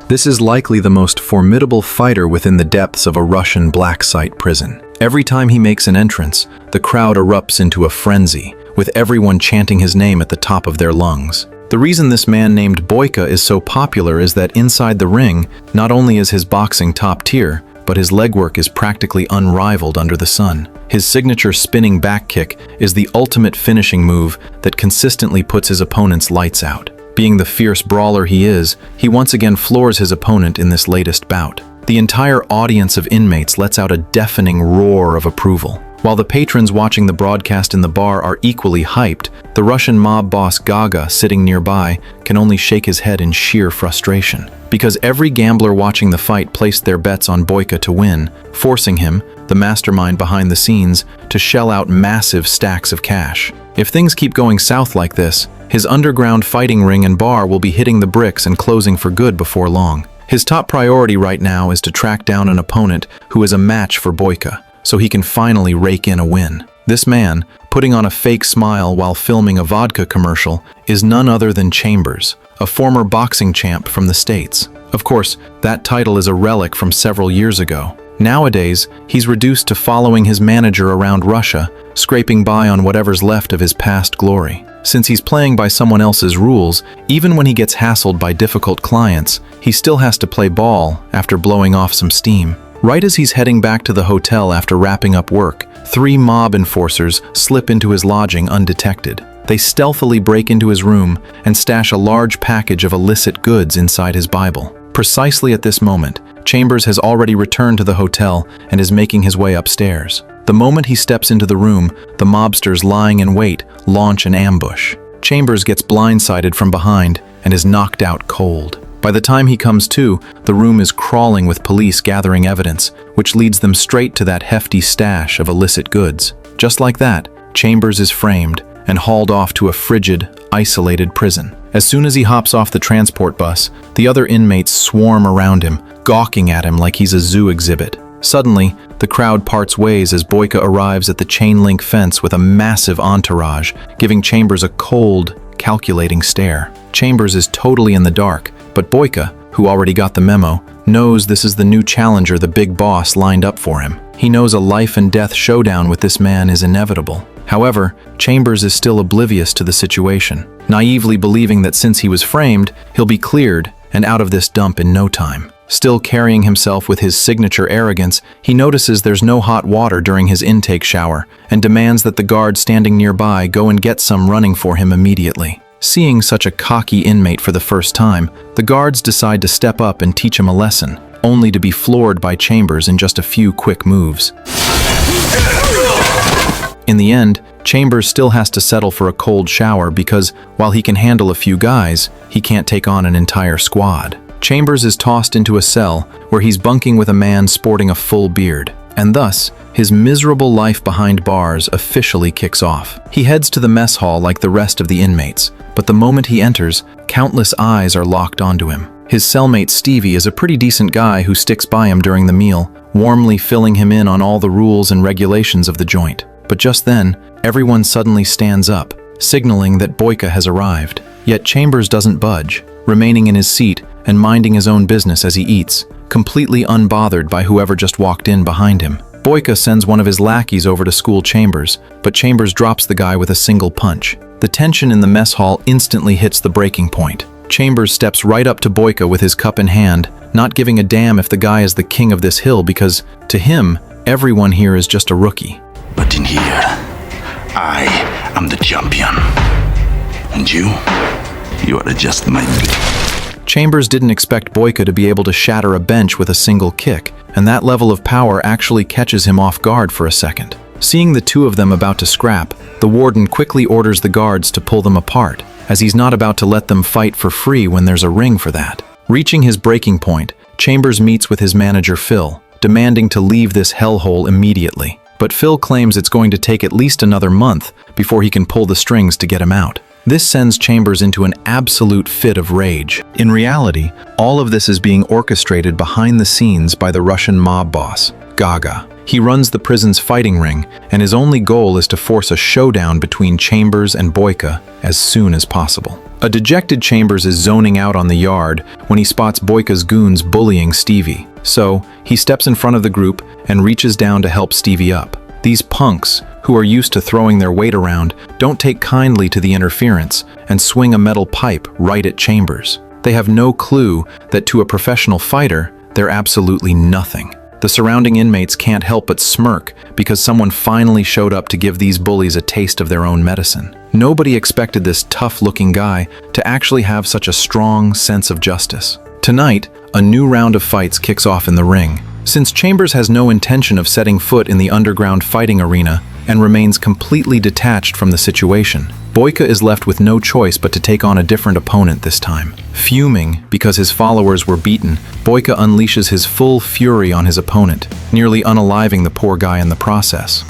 This is likely the most formidable fighter within the depths of a Russian black site prison. Every time he makes an entrance, the crowd erupts into a frenzy, with everyone chanting his name at the top of their lungs. The reason this man named Boyka is so popular is that inside the ring, not only is his boxing top tier, but his legwork is practically unrivaled under the sun. His signature spinning back kick is the ultimate finishing move that consistently puts his opponent's lights out. Being the fierce brawler he is, he once again floors his opponent in this latest bout. The entire audience of inmates lets out a deafening roar of approval. While the patrons watching the broadcast in the bar are equally hyped, the Russian mob boss Gaga, sitting nearby, can only shake his head in sheer frustration. Because every gambler watching the fight placed their bets on Boyka to win, forcing him, the mastermind behind the scenes, to shell out massive stacks of cash. If things keep going south like this, his underground fighting ring and bar will be hitting the bricks and closing for good before long. His top priority right now is to track down an opponent who is a match for Boyka, so he can finally rake in a win. This man, putting on a fake smile while filming a vodka commercial, is none other than Chambers, a former boxing champ from the States. Of course, that title is a relic from several years ago. Nowadays, he's reduced to following his manager around Russia, scraping by on whatever's left of his past glory. Since he's playing by someone else's rules, even when he gets hassled by difficult clients, he still has to play ball after blowing off some steam. Right as he's heading back to the hotel after wrapping up work, 3 mob enforcers slip into his lodging undetected. They stealthily break into his room and stash a large package of illicit goods inside his Bible. Precisely at this moment, Chambers has already returned to the hotel and is making his way upstairs. The moment he steps into the room, the mobsters lying in wait launch an ambush. Chambers gets blindsided from behind and is knocked out cold. By the time he comes to, the room is crawling with police gathering evidence, which leads them straight to that hefty stash of illicit goods. Just like that, Chambers is framed and hauled off to a frigid, isolated prison. As soon as he hops off the transport bus, the other inmates swarm around him, gawking at him like he's a zoo exhibit. Suddenly, the crowd parts ways as Boyka arrives at the chain-link fence with a massive entourage, giving Chambers a cold, calculating stare. Chambers is totally in the dark, but Boyka, who already got the memo, knows this is the new challenger the big boss lined up for him. He knows a life-and-death showdown with this man is inevitable. However, Chambers is still oblivious to the situation, naively believing that since he was framed, he'll be cleared and out of this dump in no time. Still carrying himself with his signature arrogance, he notices there's no hot water during his intake shower and demands that the guard standing nearby go and get some running for him immediately. Seeing such a cocky inmate for the first time, the guards decide to step up and teach him a lesson, only to be floored by Chambers in just a few quick moves. In the end, Chambers still has to settle for a cold shower because, while he can handle a few guys, he can't take on an entire squad. Chambers is tossed into a cell where he's bunking with a man sporting a full beard, and thus, his miserable life behind bars officially kicks off. He heads to the mess hall like the rest of the inmates, but the moment he enters, countless eyes are locked onto him. His cellmate Stevie is a pretty decent guy who sticks by him during the meal, warmly filling him in on all the rules and regulations of the joint. But just then, everyone suddenly stands up, signaling that Boyka has arrived. Yet Chambers doesn't budge, remaining in his seat and minding his own business as he eats, completely unbothered by whoever just walked in behind him. Boyka sends one of his lackeys over to school Chambers, but Chambers drops the guy with a single punch. The tension in the mess hall instantly hits the breaking point. Chambers steps right up to Boyka with his cup in hand, not giving a damn if the guy is the king of this hill because, to him, everyone here is just a rookie. But in here, I am the champion. And you are just my... Chambers didn't expect Boyka to be able to shatter a bench with a single kick, and that level of power actually catches him off guard for a second. Seeing the two of them about to scrap, the warden quickly orders the guards to pull them apart, as he's not about to let them fight for free when there's a ring for that. Reaching his breaking point, Chambers meets with his manager Phil, demanding to leave this hellhole immediately. But Phil claims it's going to take at least another month before he can pull the strings to get him out. This sends Chambers into an absolute fit of rage. In reality, all of this is being orchestrated behind the scenes by the Russian mob boss, Gaga. He runs the prison's fighting ring, and his only goal is to force a showdown between Chambers and Boyka as soon as possible. A dejected Chambers is zoning out on the yard when he spots Boyka's goons bullying Stevie. So, he steps in front of the group and reaches down to help Stevie up. These punks, who are used to throwing their weight around, don't take kindly to the interference and swing a metal pipe right at Chambers. They have no clue that to a professional fighter, they're absolutely nothing. The surrounding inmates can't help but smirk because someone finally showed up to give these bullies a taste of their own medicine. Nobody expected this tough-looking guy to actually have such a strong sense of justice. Tonight, a new round of fights kicks off in the ring. Since Chambers has no intention of setting foot in the underground fighting arena and remains completely detached from the situation, Boyka is left with no choice but to take on a different opponent this time. Fuming because his followers were beaten, Boyka unleashes his full fury on his opponent, nearly unaliving the poor guy in the process.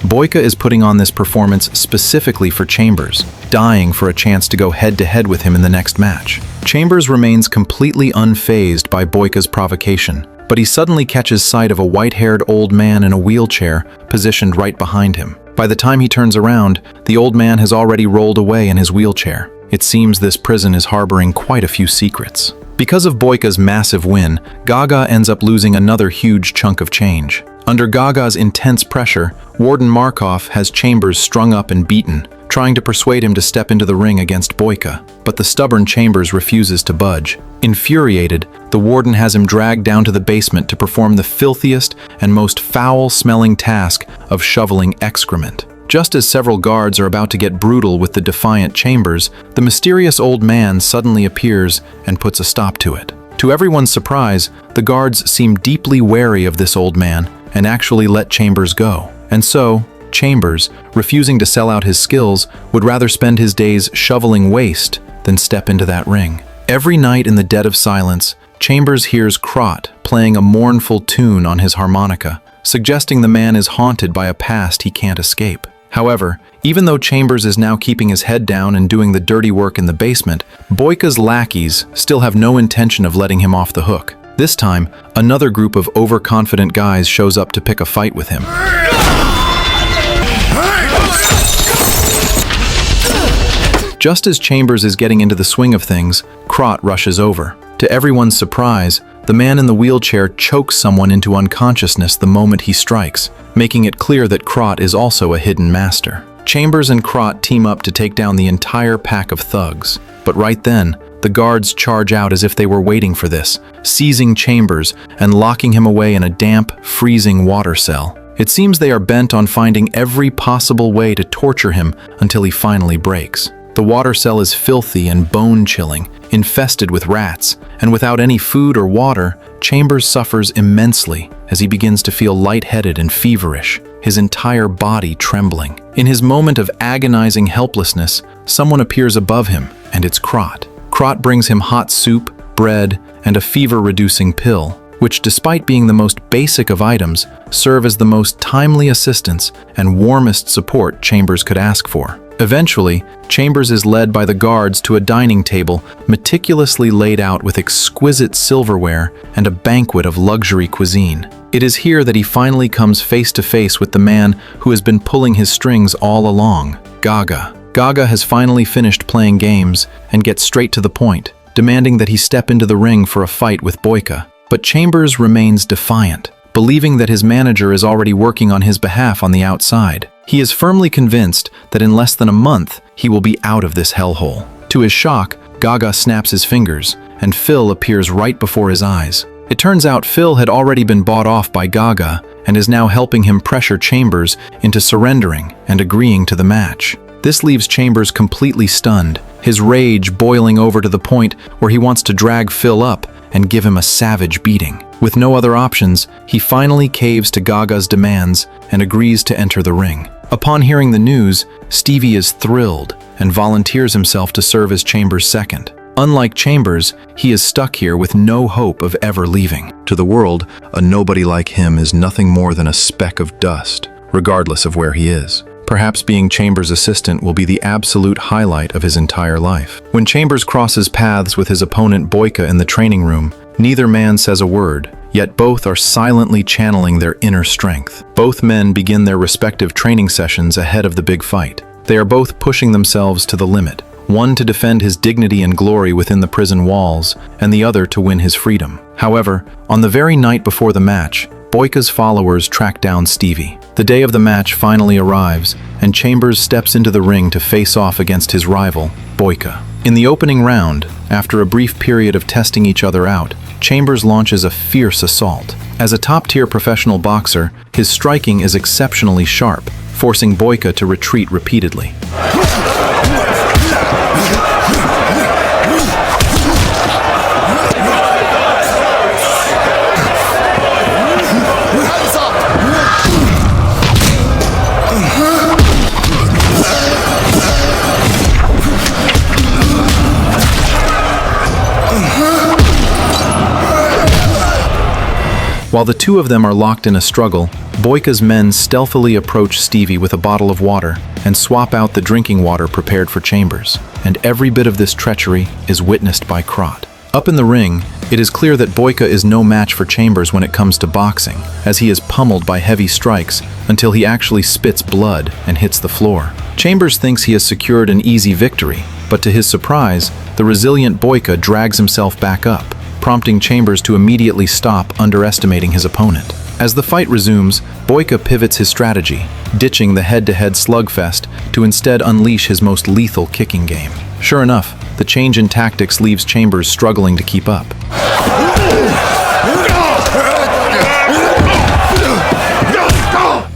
Boyka is putting on this performance specifically for Chambers, dying for a chance to go head-to-head with him in the next match. Chambers remains completely unfazed by Boyka's provocation, but he suddenly catches sight of a white-haired old man in a wheelchair positioned right behind him. By the time he turns around, the old man has already rolled away in his wheelchair. It seems this prison is harboring quite a few secrets. Because of Boyka's massive win, Gaga ends up losing another huge chunk of change. Under Gaga's intense pressure, Warden Markov has Chambers strung up and beaten, trying to persuade him to step into the ring against Boyka, but the stubborn Chambers refuses to budge. Infuriated, the warden has him dragged down to the basement to perform the filthiest and most foul-smelling task of shoveling excrement. Just as several guards are about to get brutal with the defiant Chambers, the mysterious old man suddenly appears and puts a stop to it. To everyone's surprise, the guards seem deeply wary of this old man and actually let Chambers go. And so, Chambers, refusing to sell out his skills, would rather spend his days shoveling waste than step into that ring. Every night in the dead of silence, Chambers hears Krot playing a mournful tune on his harmonica, suggesting the man is haunted by a past he can't escape. However, even though Chambers is now keeping his head down and doing the dirty work in the basement, Boyka's lackeys still have no intention of letting him off the hook. This time, another group of overconfident guys shows up to pick a fight with him. Just as Chambers is getting into the swing of things, Krot rushes over. To everyone's surprise, the man in the wheelchair chokes someone into unconsciousness the moment he strikes, making it clear that Krot is also a hidden master. Chambers and Krot team up to take down the entire pack of thugs, but right then, the guards charge out as if they were waiting for this, seizing Chambers and locking him away in a damp, freezing water cell. It seems they are bent on finding every possible way to torture him until he finally breaks. The water cell is filthy and bone-chilling, infested with rats, and without any food or water, Chambers suffers immensely as he begins to feel lightheaded and feverish, his entire body trembling. In his moment of agonizing helplessness, someone appears above him, and it's Krot. Krot brings him hot soup, bread, and a fever-reducing pill, which, despite being the most basic of items, serve as the most timely assistance and warmest support Chambers could ask for. Eventually, Chambers is led by the guards to a dining table meticulously laid out with exquisite silverware and a banquet of luxury cuisine. It is here that he finally comes face to face with the man who has been pulling his strings all along, Gaga. Gaga has finally finished playing games and gets straight to the point, demanding that he step into the ring for a fight with Boyka. But Chambers remains defiant, believing that his manager is already working on his behalf on the outside. He is firmly convinced that in less than a month, he will be out of this hellhole. To his shock, Gaga snaps his fingers, and Phil appears right before his eyes. It turns out Phil had already been bought off by Gaga and is now helping him pressure Chambers into surrendering and agreeing to the match. This leaves Chambers completely stunned, his rage boiling over to the point where he wants to drag Phil up and give him a savage beating. With no other options, he finally caves to Gaga's demands and agrees to enter the ring. Upon hearing the news, Stevie is thrilled and volunteers himself to serve as Chambers' second. Unlike Chambers, he is stuck here with no hope of ever leaving. To the world, a nobody like him is nothing more than a speck of dust, regardless of where he is. Perhaps being Chambers' assistant will be the absolute highlight of his entire life. When Chambers crosses paths with his opponent Boyka in the training room, neither man says a word, yet both are silently channeling their inner strength. Both men begin their respective training sessions ahead of the big fight. They are both pushing themselves to the limit, one to defend his dignity and glory within the prison walls, and the other to win his freedom. However, on the very night before the match, Boyka's followers track down Stevie. The day of the match finally arrives, and Chambers steps into the ring to face off against his rival, Boyka. In the opening round, after a brief period of testing each other out, Chambers launches a fierce assault. As a top-tier professional boxer, his striking is exceptionally sharp, forcing Boyka to retreat repeatedly. While the two of them are locked in a struggle, Boyka's men stealthily approach Stevie with a bottle of water and swap out the drinking water prepared for Chambers. And every bit of this treachery is witnessed by Krot. Up in the ring, it is clear that Boyka is no match for Chambers when it comes to boxing, as he is pummeled by heavy strikes until he actually spits blood and hits the floor. Chambers thinks he has secured an easy victory, but to his surprise, the resilient Boyka drags himself back up, prompting Chambers to immediately stop underestimating his opponent. As the fight resumes, Boyka pivots his strategy, ditching the head-to-head slugfest to instead unleash his most lethal kicking game. Sure enough, the change in tactics leaves Chambers struggling to keep up.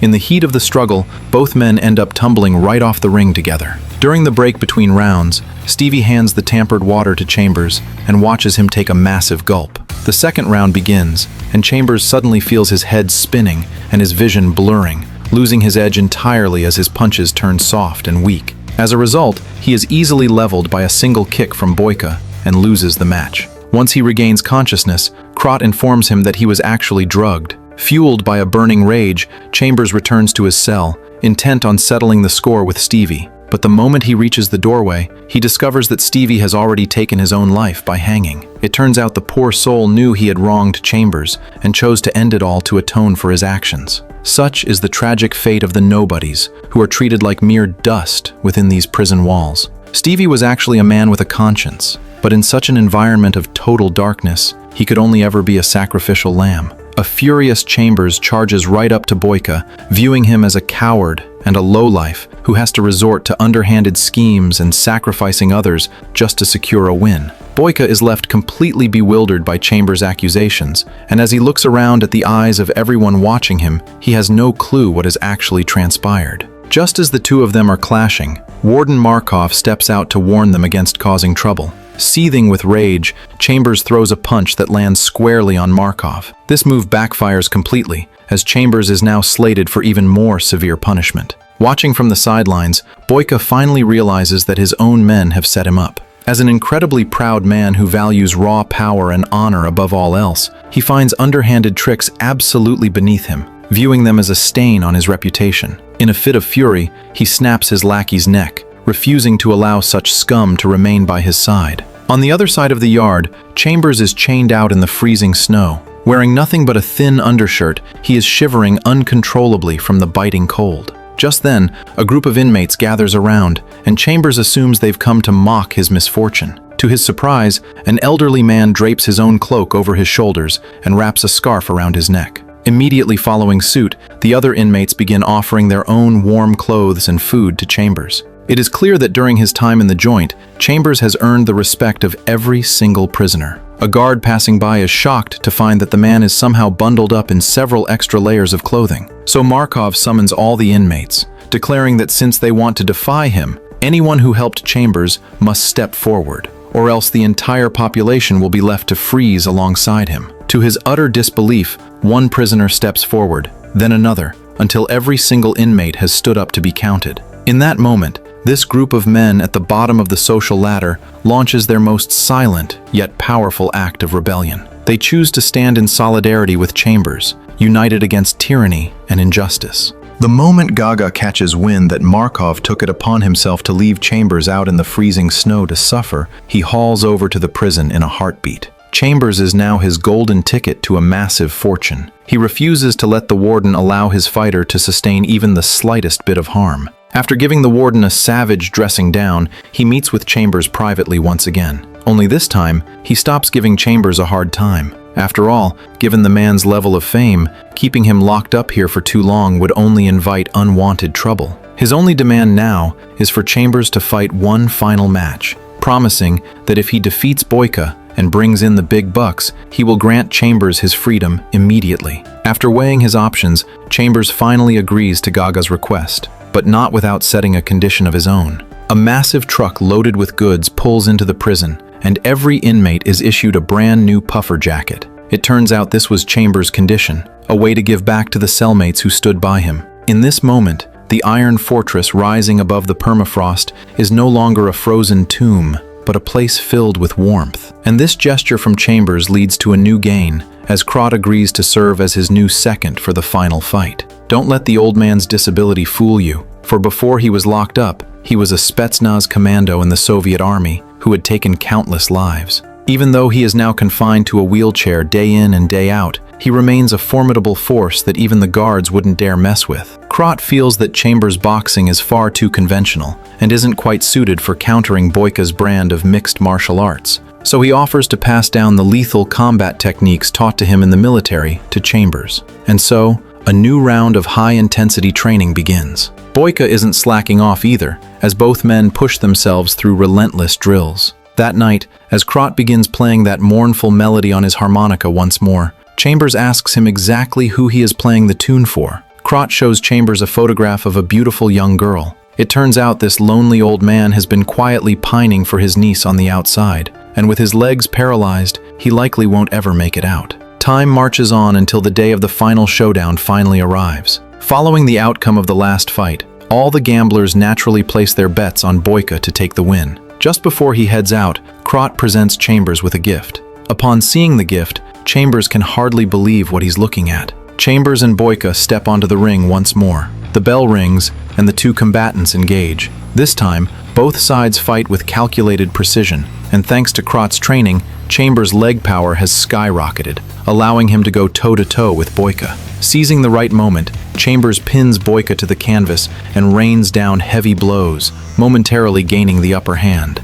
In the heat of the struggle, both men end up tumbling right off the ring together. During the break between rounds, Stevie hands the tampered water to Chambers and watches him take a massive gulp. The second round begins, and Chambers suddenly feels his head spinning and his vision blurring, losing his edge entirely as his punches turn soft and weak. As a result, he is easily leveled by a single kick from Boyka and loses the match. Once he regains consciousness, Krot informs him that he was actually drugged. Fueled by a burning rage, Chambers returns to his cell, intent on settling the score with Stevie. But the moment he reaches the doorway, he discovers that Stevie has already taken his own life by hanging. It turns out the poor soul knew he had wronged Chambers and chose to end it all to atone for his actions. Such is the tragic fate of the nobodies, who are treated like mere dust within these prison walls. Stevie was actually a man with a conscience, but in such an environment of total darkness, he could only ever be a sacrificial lamb. A furious Chambers charges right up to Boyka, viewing him as a coward and a lowlife who has to resort to underhanded schemes and sacrificing others just to secure a win. Boyka is left completely bewildered by Chambers' accusations, and as he looks around at the eyes of everyone watching him, he has no clue what has actually transpired. Just as the two of them are clashing, Warden Markov steps out to warn them against causing trouble. Seething with rage, Chambers throws a punch that lands squarely on Markov. This move backfires completely, as Chambers is now slated for even more severe punishment. Watching from the sidelines, Boyka finally realizes that his own men have set him up. As an incredibly proud man who values raw power and honor above all else, he finds underhanded tricks absolutely beneath him, viewing them as a stain on his reputation. In a fit of fury, he snaps his lackey's neck, refusing to allow such scum to remain by his side. On the other side of the yard, Chambers is chained out in the freezing snow. Wearing nothing but a thin undershirt, he is shivering uncontrollably from the biting cold. Just then, a group of inmates gathers around, and Chambers assumes they've come to mock his misfortune. To his surprise, an elderly man drapes his own cloak over his shoulders and wraps a scarf around his neck. Immediately following suit, the other inmates begin offering their own warm clothes and food to Chambers. It is clear that during his time in the joint, Chambers has earned the respect of every single prisoner. A guard passing by is shocked to find that the man is somehow bundled up in several extra layers of clothing. So Markov summons all the inmates, declaring that since they want to defy him, anyone who helped Chambers must step forward, or else the entire population will be left to freeze alongside him. To his utter disbelief, one prisoner steps forward, then another, until every single inmate has stood up to be counted. In that moment, This group of men at the bottom of the social ladder launches their most silent yet powerful act of rebellion. They choose to stand in solidarity with Chambers, united against tyranny and injustice. The moment Gaga catches wind that Markov took it upon himself to leave Chambers out in the freezing snow to suffer, he hauls over to the prison in a heartbeat. Chambers is now his golden ticket to a massive fortune. He refuses to let the warden allow his fighter to sustain even the slightest bit of harm. After giving the warden a savage dressing down, he meets with Chambers privately once again. Only this time, he stops giving Chambers a hard time. After all, given the man's level of fame, keeping him locked up here for too long would only invite unwanted trouble. His only demand now is for Chambers to fight one final match, promising that if he defeats Boyka and brings in the big bucks, he will grant Chambers his freedom immediately. After weighing his options, Chambers finally agrees to Gaga's request, but not without setting a condition of his own. A massive truck loaded with goods pulls into the prison, and every inmate is issued a brand new puffer jacket. It turns out this was Chambers' condition, a way to give back to the cellmates who stood by him. In this moment, the iron fortress rising above the permafrost is no longer a frozen tomb, but a place filled with warmth. And this gesture from Chambers leads to a new gain, as Krot agrees to serve as his new second for the final fight. Don't let the old man's disability fool you, for before he was locked up, he was a Spetsnaz commando in the Soviet army who had taken countless lives. Even though he is now confined to a wheelchair day in and day out, he remains a formidable force that even the guards wouldn't dare mess with. Krot feels that Chambers' boxing is far too conventional and isn't quite suited for countering Boyka's brand of mixed martial arts, so he offers to pass down the lethal combat techniques taught to him in the military to Chambers. And so, a new round of high-intensity training begins. Boyka isn't slacking off either, as both men push themselves through relentless drills. That night, as Krot begins playing that mournful melody on his harmonica once more, Chambers asks him exactly who he is playing the tune for. Krot shows Chambers a photograph of a beautiful young girl. It turns out this lonely old man has been quietly pining for his niece on the outside, and with his legs paralyzed, he likely won't ever make it out. Time marches on until the day of the final showdown finally arrives. Following the outcome of the last fight, all the gamblers naturally place their bets on Boyka to take the win. Just before he heads out, Krot presents Chambers with a gift. Upon seeing the gift, Chambers can hardly believe what he's looking at. Chambers and Boyka step onto the ring once more. The bell rings, and the two combatants engage. This time, both sides fight with calculated precision, and thanks to Krot's training, Chambers' leg power has skyrocketed, allowing him to go toe-to-toe with Boyka. Seizing the right moment, Chambers pins Boyka to the canvas and rains down heavy blows, momentarily gaining the upper hand.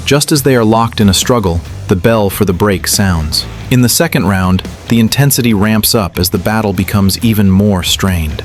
Just as they are locked in a struggle, the bell for the break sounds. In the second round, the intensity ramps up as the battle becomes even more strained.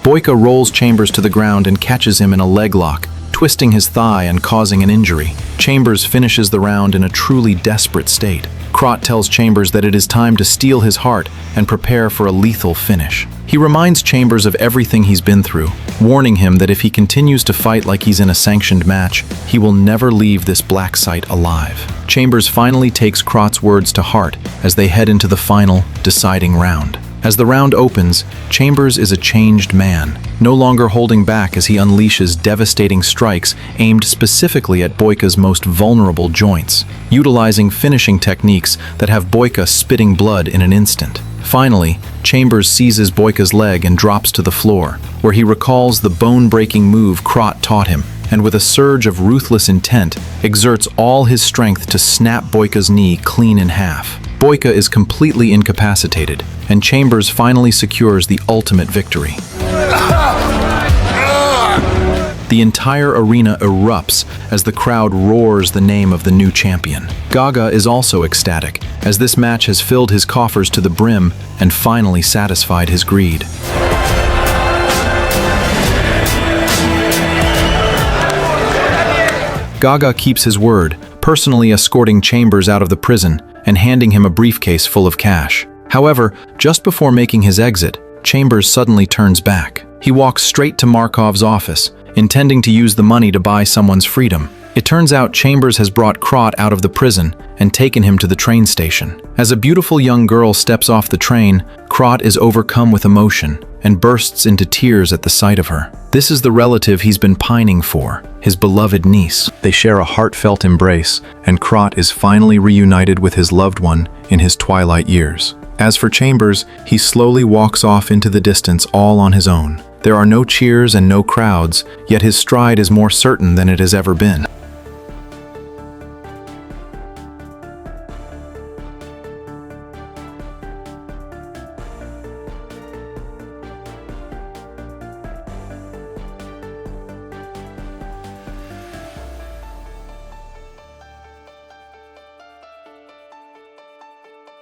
Boyka rolls Chambers to the ground and catches him in a leg lock, twisting his thigh and causing an injury. Chambers finishes the round in a truly desperate state. Krot tells Chambers that it is time to steel his heart and prepare for a lethal finish. He reminds Chambers of everything he's been through, warning him that if he continues to fight like he's in a sanctioned match, he will never leave this black site alive. Chambers finally takes Krot's words to heart as they head into the final, deciding round. As the round opens, Chambers is a changed man, no longer holding back as he unleashes devastating strikes aimed specifically at Boyka's most vulnerable joints, utilizing finishing techniques that have Boyka spitting blood in an instant. Finally, Chambers seizes Boyka's leg and drops to the floor, where he recalls the bone-breaking move Krot taught him, and with a surge of ruthless intent, exerts all his strength to snap Boyka's knee clean in half. Boyka is completely incapacitated, and Chambers finally secures the ultimate victory. The entire arena erupts as the crowd roars the name of the new champion. Gaga is also ecstatic, as this match has filled his coffers to the brim and finally satisfied his greed. Gaga keeps his word, personally escorting Chambers out of the prison and handing him a briefcase full of cash. However, just before making his exit, Chambers suddenly turns back. He walks straight to Markov's office, intending to use the money to buy someone's freedom. It turns out Chambers has brought Krot out of the prison and taken him to the train station. As a beautiful young girl steps off the train, Krot is overcome with emotion and bursts into tears at the sight of her. This is the relative he's been pining for, his beloved niece. They share a heartfelt embrace, and Krot is finally reunited with his loved one in his twilight years. As for Chambers, he slowly walks off into the distance all on his own. There are no cheers and no crowds, yet his stride is more certain than it has ever been.